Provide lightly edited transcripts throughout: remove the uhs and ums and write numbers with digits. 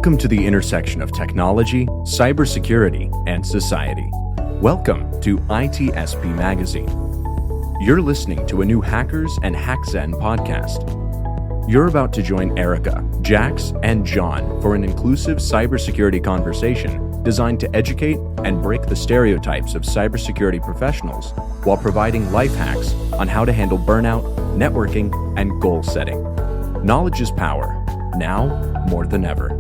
Welcome to the intersection of technology, cybersecurity, and society. Welcome to CISSP Magazine. You're listening to a new Hackerz and Hackerz podcast. You're about to join Erika, Jax, and Jon for an inclusive cybersecurity conversation designed to educate and break the stereotypes of cybersecurity professionals while providing life hacks on how to handle burnout, networking, and goal setting. Knowledge is power, now more than ever.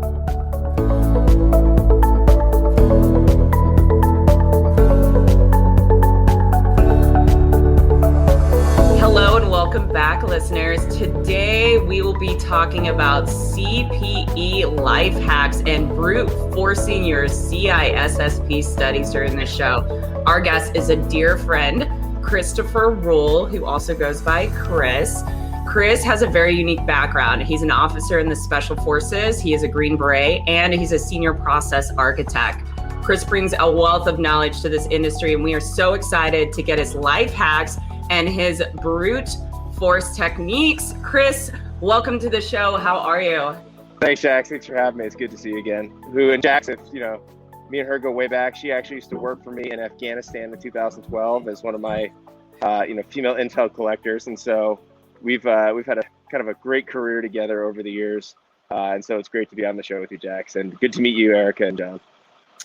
Hello and welcome back, listeners. Today we will be talking about CPE life hacks and brute forcing your CISSP studies during the show. Our guest is a dear friend, Christopher Ruel, who also goes by Chris. Chris has a very unique background. He's an officer in the Special Forces, he is a Green Beret, and he's a senior process architect. Chris brings a wealth of knowledge to this industry, and we are so excited to get his life hacks and his brute force techniques. Chris, welcome to the show. How are you? Thanks, Jax. Thanks for having me. It's good to see you again. And Jax, if me and her go way back. She actually used to work for me in Afghanistan in 2012 as one of my, female intel collectors, and so we've had a kind of a great career together over the years, and so it's great to be on the show with you, Jax, and good to meet you, Erika and Jon.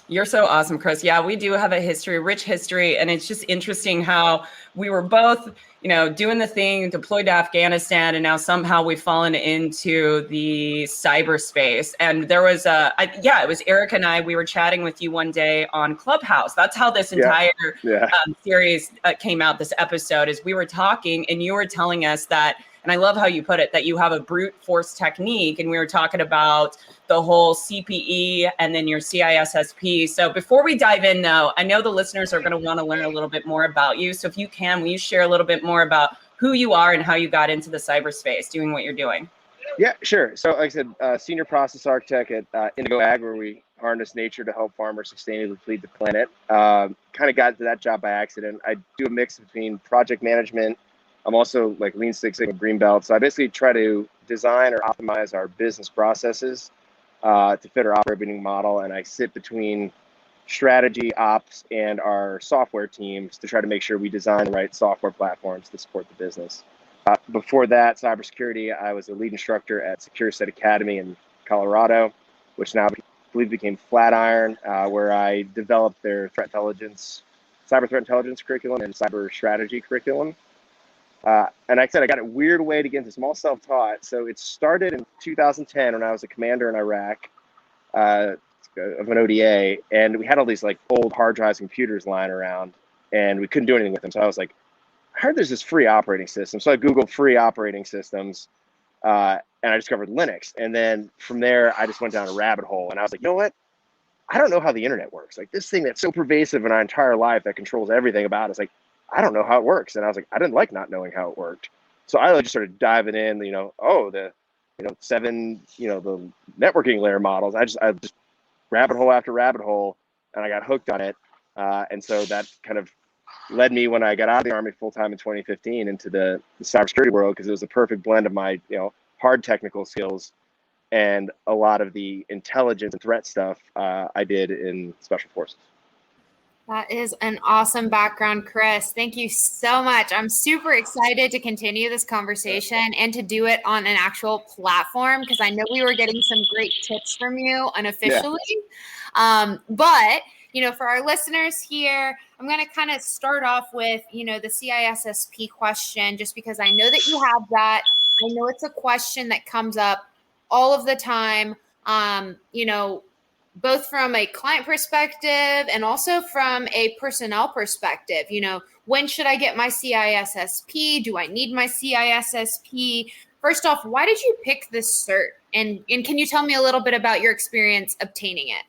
You're so awesome, Chris. Yeah, we do have a rich history, and it's just interesting how we were both, doing the thing, deployed to Afghanistan, and now somehow we've fallen into the cyberspace. And there was it was Erika and I, we were chatting with you one day on Clubhouse. That's how this entire series came out, this episode, is we were talking and you were telling us that, and I love how you put it, that you have a brute force technique, and we were talking about the whole CPE and then your CISSP. So before we dive in, though, I know the listeners are going to want to learn a little bit more about you. So if you can, will you share a little bit more about who you are and how you got into the cyberspace doing what you're doing? Yeah, sure. So like I said, senior process architect at Indigo Ag, where we harness nature to help farmers sustainably feed the planet. Kind of got into that job by accident. I do a mix between project management. I'm also like Lean Six Sigma Green Belt. So I basically try to design or optimize our business processes to fit our operating model. And I sit between strategy, ops, and our software teams to try to make sure we design the right software platforms to support the business. Before that, cybersecurity, I was a lead instructor at CSSP Academy in Colorado, which now I believe became Flatiron, where I developed their cyber threat intelligence curriculum and cyber strategy curriculum. And like I said, I got a weird way to get into small self-taught. So it started in 2010 when I was a commander in Iraq of an ODA, and we had all these like old hard drives and computers lying around, and we couldn't do anything with them. So I was like, I heard there's this free operating system. So I Googled free operating systems, and I discovered Linux. And then from there, I just went down a rabbit hole, and I was like, you know what? I don't know how the internet works. Like this thing that's so pervasive in our entire life that controls everything about us. Like, I don't know how it works. And I was like, I didn't like not knowing how it worked. So I just started diving in, the networking layer models. I just rabbit hole after rabbit hole, and I got hooked on it. And so that kind of led me, when I got out of the Army full-time in 2015, into the cybersecurity world, because it was a perfect blend of my, hard technical skills and a lot of the intelligence and threat stuff I did in Special Forces. That is an awesome background, Chris. Thank you so much. I'm super excited to continue this conversation and to do it on an actual platform, because I know we were getting some great tips from you unofficially. Yeah. But, for our listeners here, I'm going to kind of start off with, the CISSP question, just because I know that you have that. I know it's a question that comes up all of the time, both from a client perspective and also from a personnel perspective. When should I get my CISSP? Do I need my CISSP? First off, why did you pick this cert? And can you tell me a little bit about your experience obtaining it?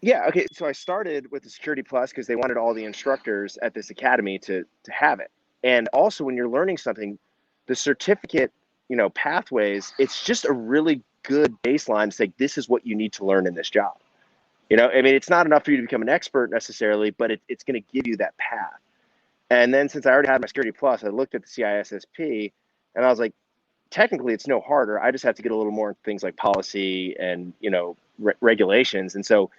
Yeah, okay. So I started with the Security Plus because they wanted all the instructors at this academy to have it. And also, when you're learning something, the certificate, pathways, it's just a really good baseline to say, this is what you need to learn in this job. It's not enough for you to become an expert necessarily, but it's going to give you that path. And then since I already had my Security Plus, I looked at the CISSP and I was like, technically it's no harder. I just have to get a little more things like policy and, regulations. And so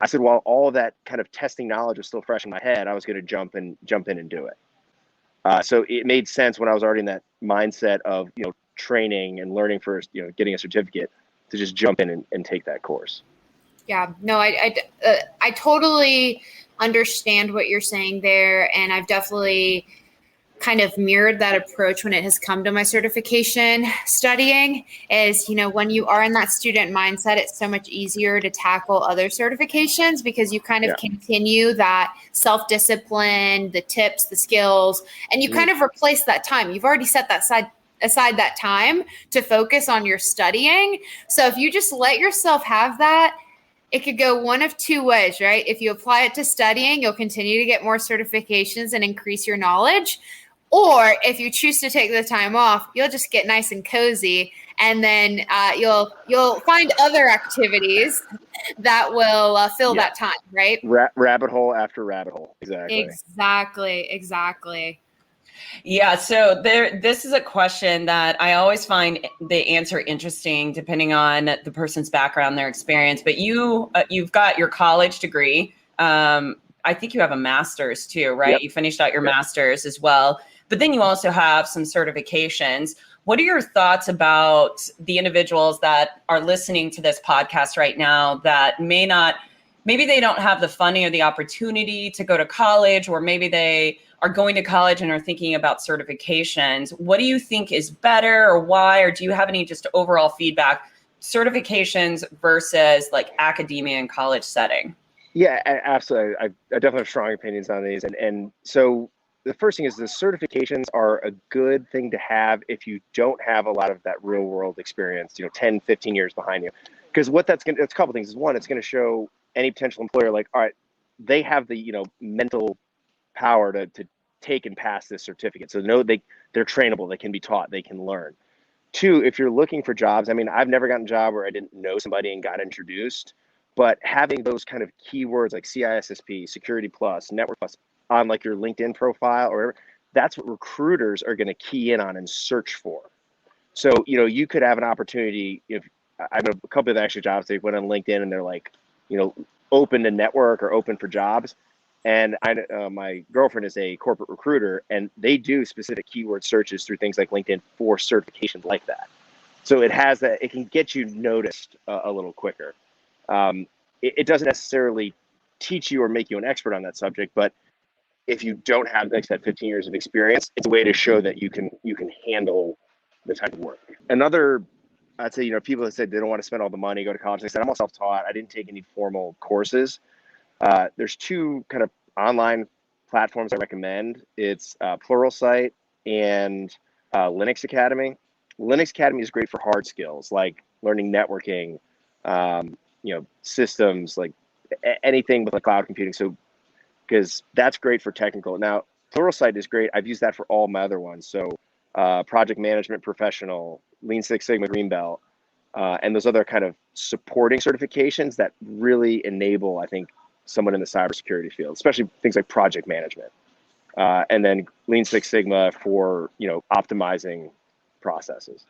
I said, while all of that kind of testing knowledge was still fresh in my head, I was going to jump in and do it. So it made sense when I was already in that mindset of, training and learning first, getting a certificate, to just jump in and take that course. Yeah, no, I totally understand what you're saying there. And I've definitely kind of mirrored that approach when it has come to my certification studying is, when you are in that student mindset, it's so much easier to tackle other certifications because you kind of continue that self-discipline, the tips, the skills, and you kind of replace that time. You've already set that aside that time to focus on your studying. So if you just let yourself have that, it could go one of two ways, right? If you apply it to studying, you'll continue to get more certifications and increase your knowledge. Or if you choose to take the time off, you'll just get nice and cozy, and then you'll find other activities that will fill that time, right? Rabbit hole after rabbit hole. Exactly. Yeah, so this is a question that I always find the answer interesting depending on the person's background, their experience. But you've got your college degree. I think you have a master's too, right? Yep. You finished out your master's as well. But then you also have some certifications. What are your thoughts about the individuals that are listening to this podcast right now that maybe they don't have the funding or the opportunity to go to college, or maybe they are going to college and are thinking about certifications? What do you think is better, or why? Or do you have any just overall feedback, certifications versus like academia and college setting? Yeah, absolutely. I definitely have strong opinions on these. And so the first thing is the certifications are a good thing to have if you don't have a lot of that real world experience, 10, 15 years behind you. Because what it's a couple things. One, it's going to show any potential employer like, all right, they have the, mental power to take and pass this certificate. So they're trainable, they can be taught, they can learn. Two, if you're looking for jobs, I've never gotten a job where I didn't know somebody and got introduced, but having those kind of keywords like CISSP, Security Plus, Network Plus on like your LinkedIn profile or whatever, that's what recruiters are going to key in on and search for. So, you could have an opportunity. If I have a couple of actual jobs, they went on LinkedIn and they're like, open to network or open for jobs. And my girlfriend is a corporate recruiter, and they do specific keyword searches through things like LinkedIn for certifications like that. So it can get you noticed a little quicker. It doesn't necessarily teach you or make you an expert on that subject, but if you don't have, like I said, 15 years of experience, it's a way to show that you can handle the type of work. Another, I'd say, people that said they don't want to spend all the money, go to college. They said, I'm all self-taught. I didn't take any formal courses. There's two kind of online platforms I recommend. It's Pluralsight and Linux Academy. Linux Academy is great for hard skills like learning networking, systems, like anything with like cloud computing. So, because that's great for technical. Now, Pluralsight is great. I've used that for all my other ones. So, project management professional, Lean Six Sigma Green Belt, and those other kind of supporting certifications that really enable, I think, someone in the cybersecurity field, especially things like project management, and then Lean Six Sigma for optimizing processes.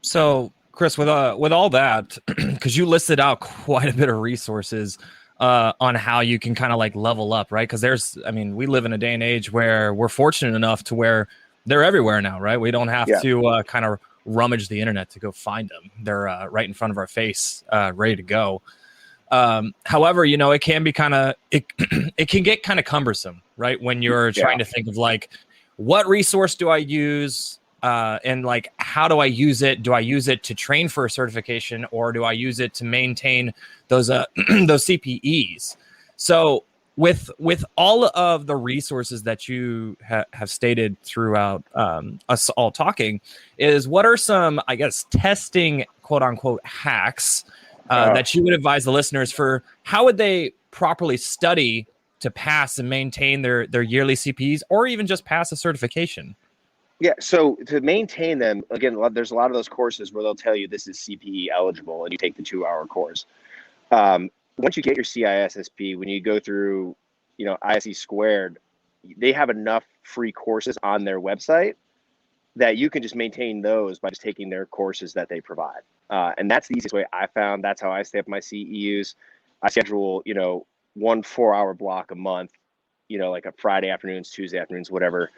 So, Chris, with all that, because you listed out quite a bit of resources on how you can kind of like level up, right? Because we live in a day and age where we're fortunate enough to where they're everywhere now, right? We don't have to kind of rummage the internet to go find them. They're right in front of our face, ready to go. However, it can be it can get kind of cumbersome, right? When you're trying to think of like, what resource do I use? And like, how do I use it? Do I use it to train for a certification, or do I use it to maintain those those CPEs? So with all of the resources that you have stated throughout us all talking, what are some, I guess, testing quote unquote hacks that you would advise the listeners for how would they properly study to pass and maintain their yearly CPEs, or even just pass a certification? Yeah, so to maintain them, again, there's a lot of those courses where they'll tell you this is CPE eligible and you take the 2-hour course. Once you get your CISSP, when you go through, ISE squared, they have enough free courses on their website that you can just maintain those by just taking their courses that they provide. And that's the easiest way I found. That's how I stay up my CEUs. I schedule, 1 4-hour block a month, like a Friday afternoons, Tuesday afternoons, whatever,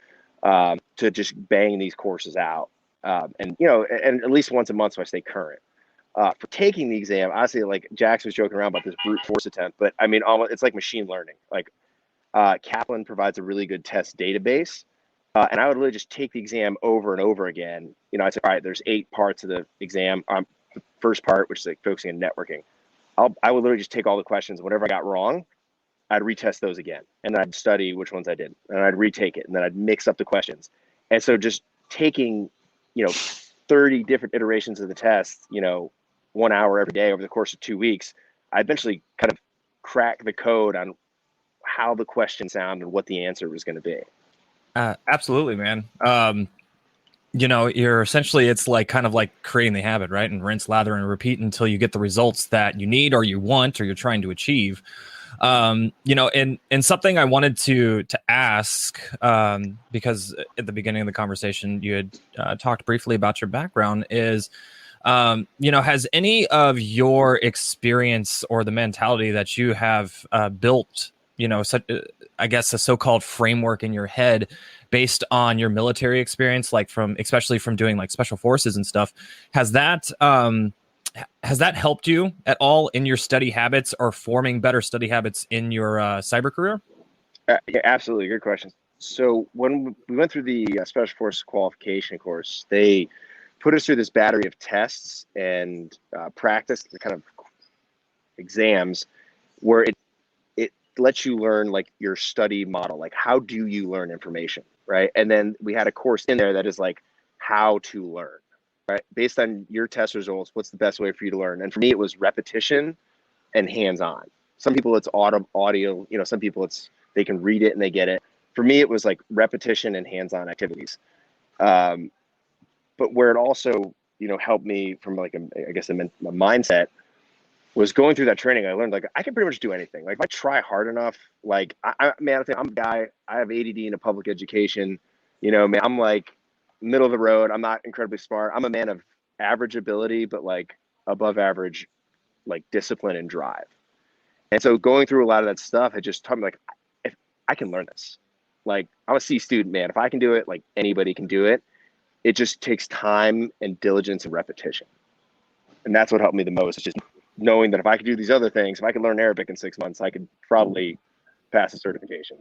to just bang these courses out. And at least once a month so I stay current. For taking the exam, honestly, like Jax was joking around about this brute force attempt, but I mean, it's like machine learning. Like Kaplan provides a really good test database. And I would really just take the exam over and over again. I said, all right, there's 8 parts of the exam. The first part, which is like focusing on networking. I would literally just take all the questions. Whatever I got wrong, I'd retest those again. And then I'd study which ones I did. And I'd retake it. And then I'd mix up the questions. And so just taking, 30 different iterations of the test, 1 hour every day over the course of 2 weeks, I eventually kind of cracked the code on how the question sounded and what the answer was going to be. Absolutely, man. You're essentially, it's like kind of like creating the habit, right? And rinse, lather, and repeat until you get the results that you need or you want or you're trying to achieve. And something I wanted to ask, because at the beginning of the conversation, you had talked briefly about your background is, has any of your experience or the mentality that you have built, I guess a so-called framework in your head based on your military experience, like especially from doing like special forces and stuff, has that helped you at all in your study habits or forming better study habits in your cyber career? Yeah, absolutely. Good question. So when we went through the special forces qualification course, they put us through this battery of tests and practice, the kind of exams where it lets you learn like your study model, like how do you learn information, right? And then we had a course in there that is like how to learn, right? Based on your test results, what's the best way for you to learn? And for me, it was repetition and hands-on. Some people it's audio, some people they can read it and they get it. For me, it was like repetition and hands-on activities. But where it also, helped me from like a mindset was going through that training. I learned like I can pretty much do anything. Like if I try hard enough, like I think I'm a guy. I have ADD in a public education. I'm like middle of the road. I'm not incredibly smart. I'm a man of average ability, but like above average, like discipline and drive. And so going through a lot of that stuff, it just taught me like if I can learn this. Like I'm a C student, man. If I can do it, like anybody can do it. It just takes time and diligence and repetition. And that's what helped me the most. It's just knowing that if I could do these other things, if I could learn Arabic in 6 months, I could probably pass a certification.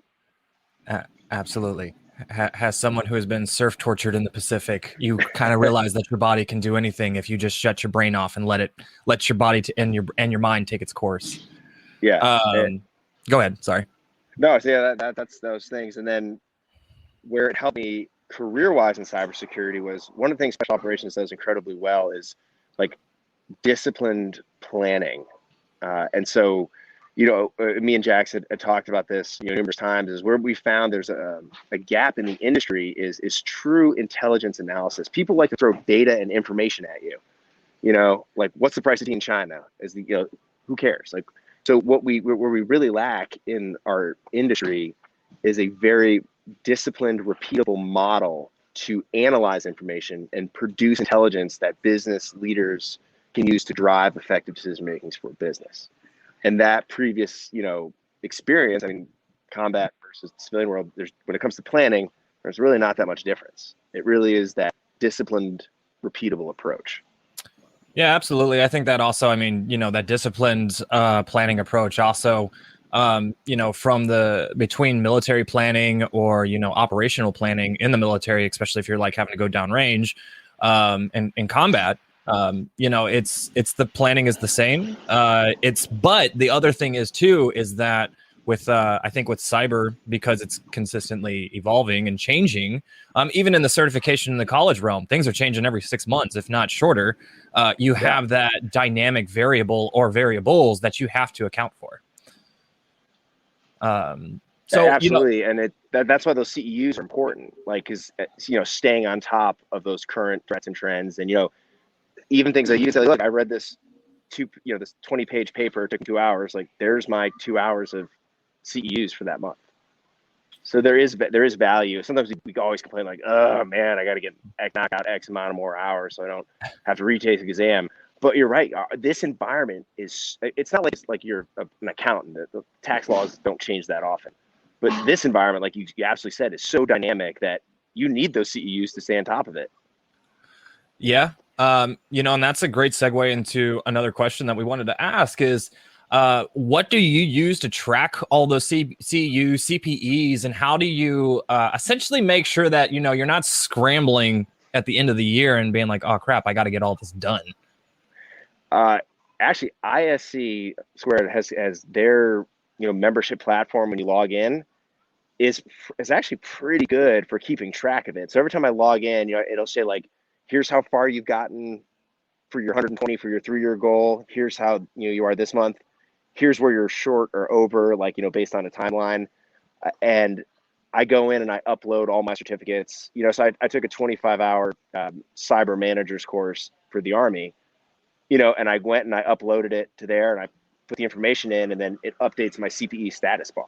Absolutely. Has someone who has been surf tortured in the Pacific, you kind of realize that your body can do anything if you just shut your brain off and let your body and your mind take its course. Yeah. Go ahead. Sorry. No, so yeah, that's those things. And then where it helped me career-wise in cybersecurity was one of the things special operations does incredibly well is like disciplined planning. And so, me and Jax had talked about this, numerous times, is where we found there's a gap in the industry is true intelligence analysis. People like to throw data and information at you, like what's the price of tea in China? Who cares? Like, so where we really lack in our industry is a very disciplined, repeatable model to analyze information and produce intelligence that business leaders can use to drive effective decision makings for business. And that previous, experience, I mean, combat versus the civilian world, when it comes to planning, there's really not that much difference. It really is that disciplined, repeatable approach. Yeah, absolutely. I think that also, that disciplined planning approach also, from between military planning or, operational planning in the military, especially if you're like having to go downrange and in combat, it's the planning is the same. But the other thing is that with I think with cyber, because it's consistently evolving and changing, even in the certification in the college realm, things are changing every 6 months, if not shorter. You have that dynamic variable or variables that you have to account for. So absolutely, and that's why those CEUs are important. Like, because staying on top of those current threats and trends, and even things that you say, look, I read this this 20-page paper, it took 2 hours. Like, there's my 2 hours of CEUs for that month. So there is value. Sometimes we always complain like, oh man, I got to knock out X amount of more hours so I don't have to retake the exam. But you're right. This environment it's not like it's like you're an accountant. The tax laws don't change that often. But this environment, like you absolutely said, is so dynamic that you need those CEUs to stay on top of it. Yeah. And that's a great segue into another question that we wanted to ask is, what do you use to track all those CEU, CPEs, and how do you essentially make sure that, you're not scrambling at the end of the year and being like, oh crap, I got to get all this done? Actually, ISC Squared has their membership platform when you log in is actually pretty good for keeping track of it. So every time I log in, it'll say like, here's how far you've gotten for your 120 for your 3-year goal. Here's how you are this month. Here's where you're short or over, like based on a timeline. And I go in and I upload all my certificates. So I took a 25-hour cyber managers course for the Army. And I went and I uploaded it to there and I put the information in, and then it updates my CPE status bar.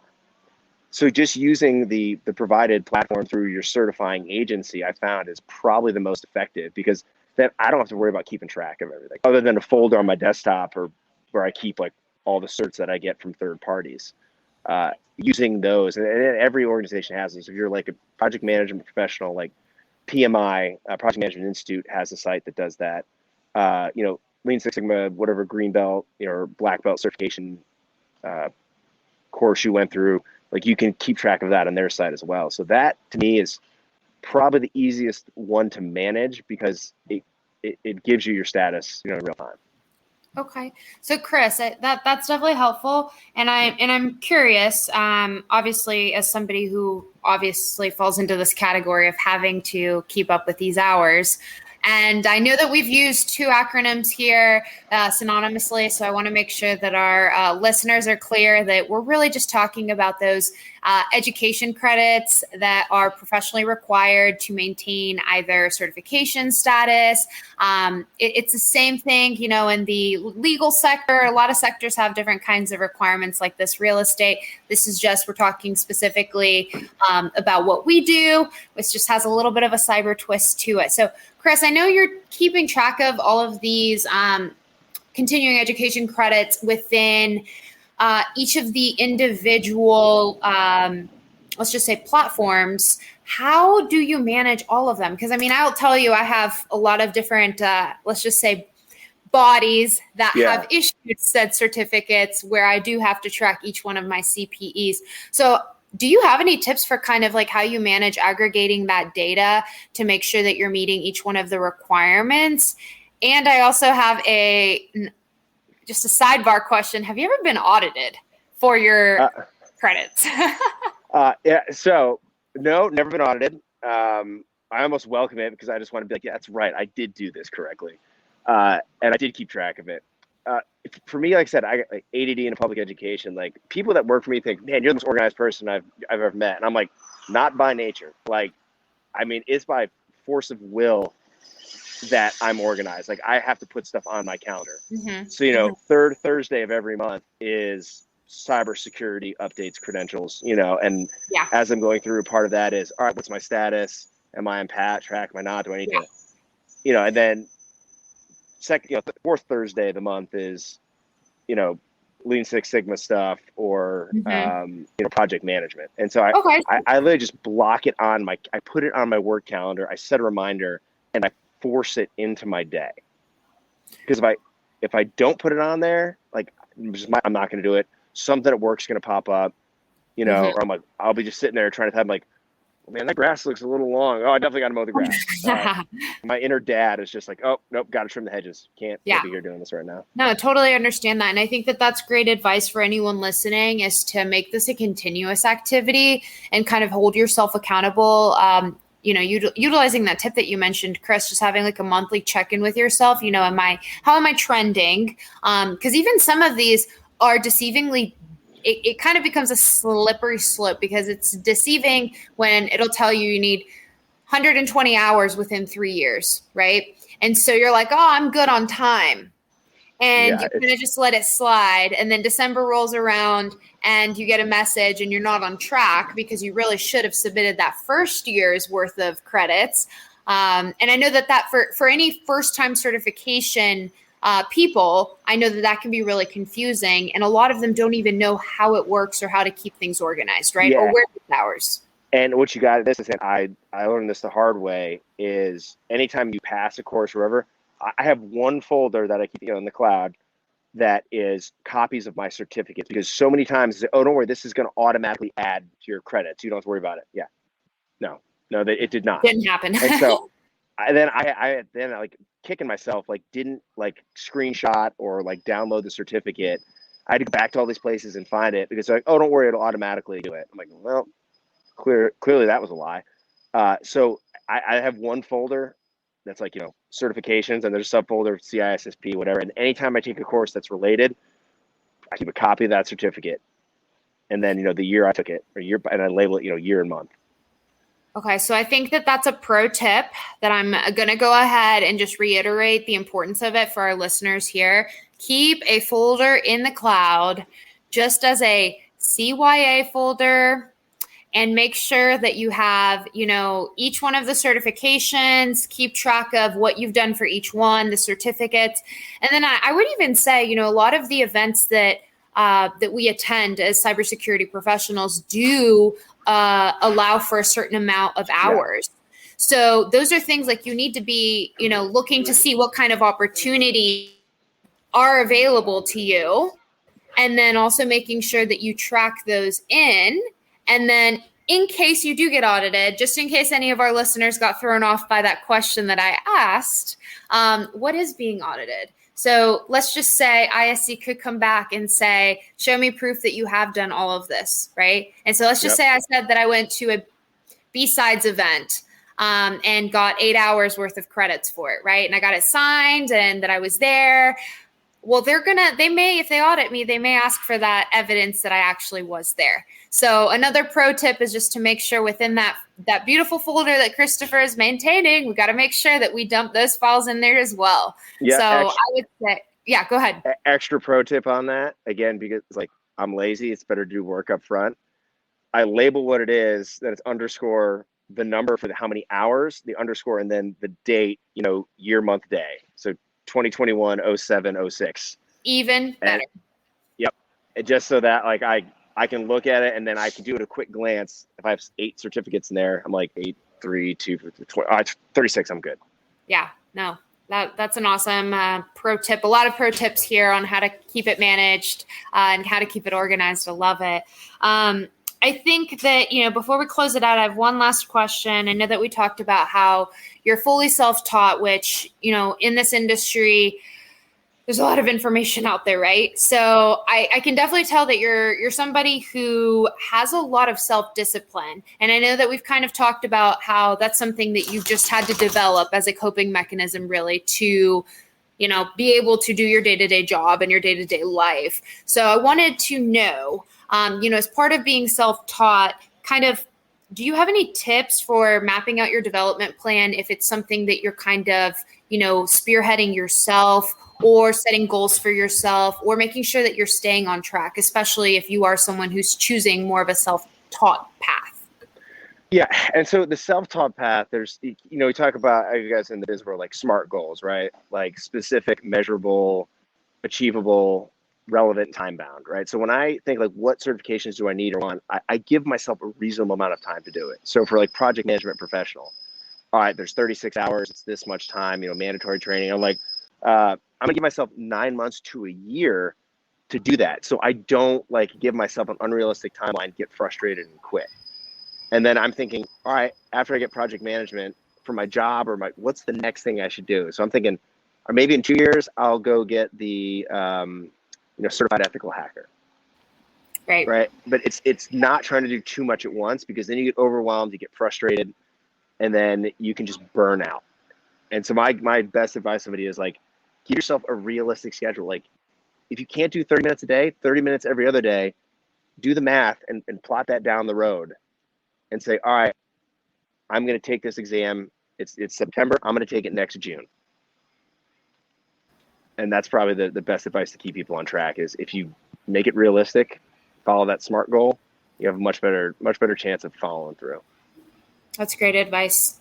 So just using the provided platform through your certifying agency, I found is probably the most effective, because then I don't have to worry about keeping track of everything other than a folder on my desktop or where I keep like all the certs that I get from third parties. Using those, and every organization has this. If you're like a project management professional, like PMI, Project Management Institute has a site that does that. Lean Six Sigma, whatever green belt or black belt certification course you went through, like you can keep track of that on their site as well. So that to me is probably the easiest one to manage, because it gives you your status, in real time. Okay. So Chris, that's definitely helpful. And I'm curious, obviously, as somebody who obviously falls into this category of having to keep up with these hours. And I know that we've used 2 acronyms here synonymously, so I want to make sure that our listeners are clear that we're really just talking about those education credits that are professionally required to maintain either certification status. It's the same thing, in the legal sector. A lot of sectors have different kinds of requirements like this. Real estate, this is just, we're talking specifically about what we do, which just has a little bit of a cyber twist to it. So Chris, I know you're keeping track of all of these continuing education credits within each of the individual, let's just say, platforms. How do you manage all of them? Because I'll tell you, I have a lot of different, let's just say, bodies that have issued said certificates where I do have to track each one of my CPEs. So do you have any tips for kind of like how you manage aggregating that data to make sure that you're meeting each one of the requirements? And I also have just a sidebar question. Have you ever been audited for your credits? Yeah. So no, never been audited. I almost welcome it, because I just want to be like, yeah, that's right, I did do this correctly. And I did keep track of it. For me, like I said, I got like ADD in public education. Like people that work for me think, man, you're the most organized person I've ever met. And I'm like, not by nature. Like, it's by force of will that I'm organized. Like I have to put stuff on my calendar. Mm-hmm. So, third Thursday of every month is cybersecurity updates, credentials, and as I'm going through, part of that is, all right, what's my status? Am I on track? Am I not? Do I need to, and then second, the fourth Thursday of the month is, Lean Six Sigma stuff or, project management. And so I literally just block it on I put it on my work calendar. I set a reminder and I force it into my day. Because if I don't put it on there, like I'm not going to do it. Something at work's going to pop up, or I'm like, I'll be just sitting there trying to type, like, man, that grass looks a little long. Oh, I definitely got to mow the grass. My inner dad is just like, oh, nope, got to trim the hedges. Can't be here doing this right now. No, totally understand that. And I think that that's great advice for anyone listening, is to make this a continuous activity and kind of hold yourself accountable. Utilizing that tip that you mentioned, Chris, just having like a monthly check-in with yourself, how am I trending? Because even some of these are deceivingly it kind of becomes a slippery slope, because it's deceiving when it'll tell you need 120 hours within 3 years, right? And so you're like, oh, I'm good on time. And you kind of just let it slide. And then December rolls around and you get a message and you're not on track, because you really should have submitted that first year's worth of credits. And I know that for any first-time certification people, I know that can be really confusing, and a lot of them don't even know how it works or how to keep things organized, right? Yeah. Or where the hours. And what you got, this is, I learned this the hard way, is anytime you pass a course or whatever, I have one folder that I keep in the cloud that is copies of my certificates, because so many times I say, oh, don't worry, this is going to automatically add to your credits. You don't have to worry about it. Yeah. No, it did not. Didn't happen. And so I like kicking myself, like didn't like screenshot or like download the certificate. I had to go back to all these places and find it, because they're like, oh, don't worry, it'll automatically do it. I'm like, well, clearly that was a lie. So I have one folder that's like, certifications, and there's a subfolder CISSP, whatever. And anytime I take a course that's related, I keep a copy of that certificate, and then the year I took it, and I label it year and month. Okay, so I think that's a pro tip that I'm going to go ahead and just reiterate the importance of it for our listeners here. Keep a folder in the cloud just as a CYA folder, and make sure that you have, each one of the certifications, keep track of what you've done for each one, the certificates. And then I would even say, a lot of the events that we attend as cybersecurity professionals do allow for a certain amount of hours. Yeah. So those are things like you need to be, looking to see what kind of opportunity are available to you. And then also making sure that you track those in. And then in case you do get audited, just in case any of our listeners got thrown off by that question that I asked, what is being audited? So let's just say ISC could come back and say, show me proof that you have done all of this, right? And so let's just say I said that I went to a B-Sides event and got 8 hours worth of credits for it, right? And I got it signed and that I was there. Well, if they audit me, they may ask for that evidence that I actually was there. So another pro tip is just to make sure within that beautiful folder that Christopher is maintaining, we got to make sure that we dump those files in there as well. Yeah, so I would say, go ahead. Extra pro tip on that, again, because I'm lazy, it's better to do work up front. I label what it is, that it's underscore the number for how many hours, the underscore, and then the date, year, month, day. So 2021, 07, 06. Even better. Yep. And just so that I can look at it, and then I can do it a quick glance. If I have 8 certificates in there, I'm like 8, 3, 2, 20, 36, I'm good. Yeah, no, that's an awesome pro tip. A lot of pro tips here on how to keep it managed and how to keep it organized. I love it. I think that, before we close it out, I have one last question. I know that we talked about how you're fully self-taught, which, in this industry, there's a lot of information out there, right? So I can definitely tell that you're somebody who has a lot of self-discipline. And I know that we've kind of talked about how that's something that you've just had to develop as a coping mechanism, really, to be able to do your day-to-day job and your day-to-day life. So I wanted to know, as part of being self-taught, do you have any tips for mapping out your development plan if it's something that you're kind of, spearheading yourself or setting goals for yourself or making sure that you're staying on track, especially if you are someone who's choosing more of a self-taught path? Yeah. And so the self-taught path, there's, we talk about, you guys in the biz world, like SMART goals, right? Like specific, measurable, achievable, relevant, time bound, right? So when I think what certifications do I need or want, I give myself a reasonable amount of time to do it. So for project management professional, all right, there's 36 hours, it's this much time, mandatory training. I'm I'm gonna give myself 9 months to a year to do that. So I don't give myself an unrealistic timeline, get frustrated and quit. And then I'm thinking, all right, after I get project management for my job or what's the next thing I should do? So I'm thinking, or maybe in 2 years, I'll go get the, certified ethical hacker. Right. But it's not trying to do too much at once, because then you get overwhelmed, you get frustrated, and then you can just burn out. And so my best advice to somebody is give yourself a realistic schedule. If you can't do 30 minutes a day, 30 minutes every other day, do the math and plot that down the road and say, all right, I'm going to take this exam. It's September. I'm going to take it next June. And that's probably the best advice to keep people on track is if you make it realistic, follow that SMART goal, you have a much better chance of following through. That's great advice.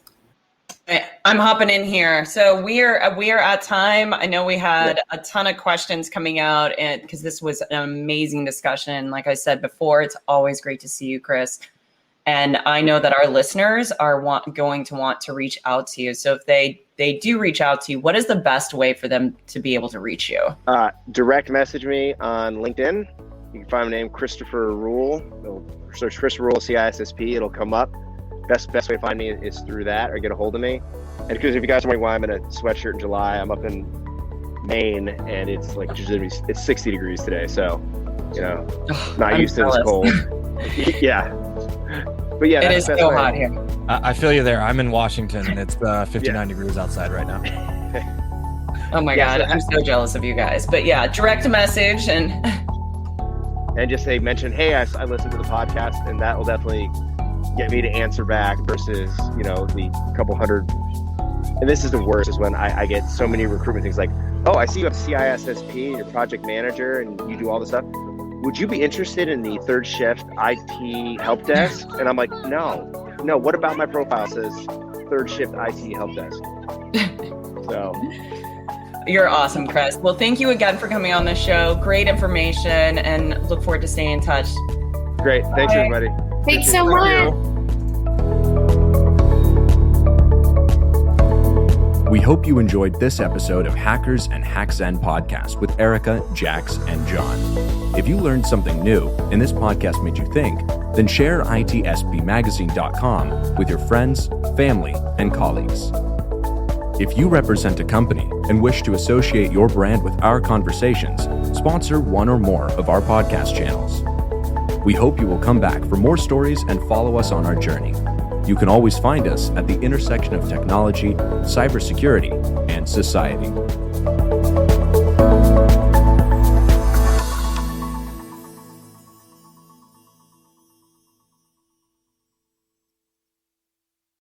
I'm hopping in here. So we are at time. I know we had a ton of questions coming out, and because this was an amazing discussion. Like I said before, it's always great to see you, Chris. And I know that our listeners are going to want to reach out to you. So if they do reach out to you, what is the best way for them to be able to reach you? Direct message me on LinkedIn. You can find my name, Christopher Ruel. Search Chris Ruel, CISSP. It'll come up. Best way to find me is through that, or get a hold of me. And because if you guys are wondering why I'm in a sweatshirt in July, I'm up in Maine, and it's like it's 60 degrees today. So, not used to this cold. Yeah. But yeah, it is so hot here. I feel you there. I'm in Washington, and it's 59 degrees outside right now. Oh my God, I'm so jealous of you guys. But yeah, direct message and just mention, hey, I listened to the podcast, and that will definitely get me to answer back versus, the couple hundred. And this is the worst, is when I get so many recruitment things like, oh, I see you have CISSP, you're project manager, and you do all this stuff. Would you be interested in the third shift IT help desk? And I'm like, no, what about my profile says third shift IT help desk? So you're awesome, Chris. Well, thank you again for coming on the show. Great information, and look forward to staying in touch. Great. Thanks, everybody. Thanks so much. We hope you enjoyed this episode of Hackerz and Hackerz podcast with Erika, Jax, and Jon. If you learned something new and this podcast made you think, then share itspmagazine.com with your friends, family, and colleagues. If you represent a company and wish to associate your brand with our conversations, sponsor one or more of our podcast channels. We hope you will come back for more stories and follow us on our journey. You can always find us at the intersection of technology, cybersecurity, and society.